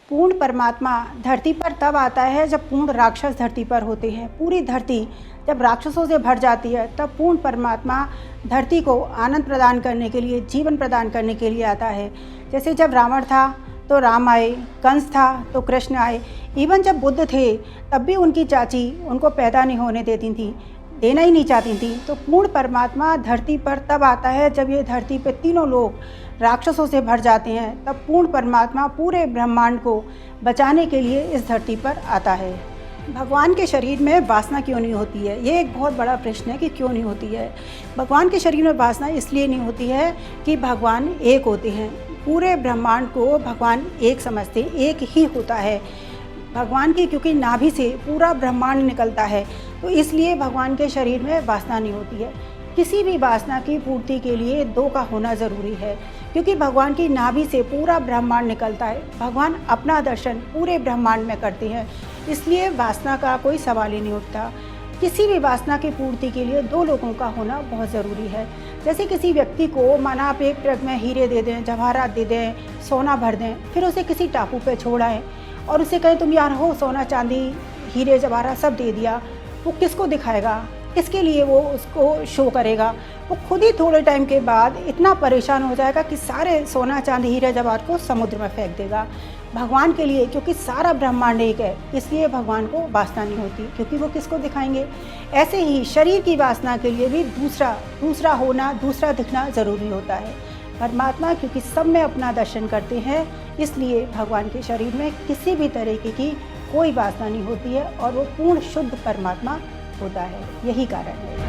पूर्ण परमात्मा धरती पर तब आता है जब पूर्ण राक्षस धरती पर होते हैं। पूरी धरती जब राक्षसों से भर जाती है तब पूर्ण परमात्मा धरती को आनंद प्रदान करने के लिए, जीवन प्रदान करने के लिए आता है। जैसे जब रावण था तो राम आए, कंस था तो कृष्ण आए, इवन जब बुद्ध थे तब भी उनकी चाची उनको पैदा नहीं होने देती थी, देना ही नहीं चाहती थी। तो पूर्ण परमात्मा धरती पर तब आता है जब ये धरती पे तीनों लोग राक्षसों से भर जाते हैं। तब पूर्ण परमात्मा पूरे ब्रह्मांड को बचाने के लिए इस धरती पर आता है। भगवान के शरीर में वासना क्यों नहीं होती है? ये एक बहुत बड़ा प्रश्न है कि क्यों नहीं होती है। भगवान के शरीर में वासना इसलिए नहीं होती है कि भगवान एक होते हैं। पूरे ब्रह्मांड को भगवान एक समझते हैं, एक ही होता है। भगवान की क्योंकि नाभि से पूरा ब्रह्मांड निकलता है तो इसलिए भगवान के शरीर में वासना नहीं होती है। किसी भी वासना की पूर्ति के लिए दो का होना ज़रूरी है, क्योंकि भगवान की नाभि से पूरा ब्रह्मांड निकलता है। भगवान अपना दर्शन पूरे ब्रह्मांड में करते हैं, इसलिए वासना का कोई सवाल ही नहीं उठता। किसी भी वासना की पूर्ति के लिए दो लोगों का होना बहुत ज़रूरी है। जैसे किसी व्यक्ति को माना आप एक ट्रक में हीरे दे दें, जवाहरात दे दें, सोना भर दें, फिर उसे किसी टापू पे छोड़ आएँ और उसे कहें तुम यार हो सोना चांदी हीरे जवाहरात सब दे दिया, वो किसको दिखाएगा? किसके लिए वो उसको शो करेगा? वो खुद ही थोड़े टाइम के बाद इतना परेशान हो जाएगा कि सारे सोना चांदी हीरे जवाहरात को समुद्र में फेंक देगा। भगवान के लिए क्योंकि सारा ब्रह्मांड एक है, इसलिए भगवान को वासना नहीं होती, क्योंकि वो किसको दिखाएंगे। ऐसे ही शरीर की वासना के लिए भी दूसरा होना, दूसरा दिखना ज़रूरी होता है। परमात्मा क्योंकि सब में अपना दर्शन करते हैं, इसलिए भगवान के शरीर में किसी भी तरीके की कोई वासना नहीं होती है और वो पूर्ण शुद्ध परमात्मा होता है। यही कारण है।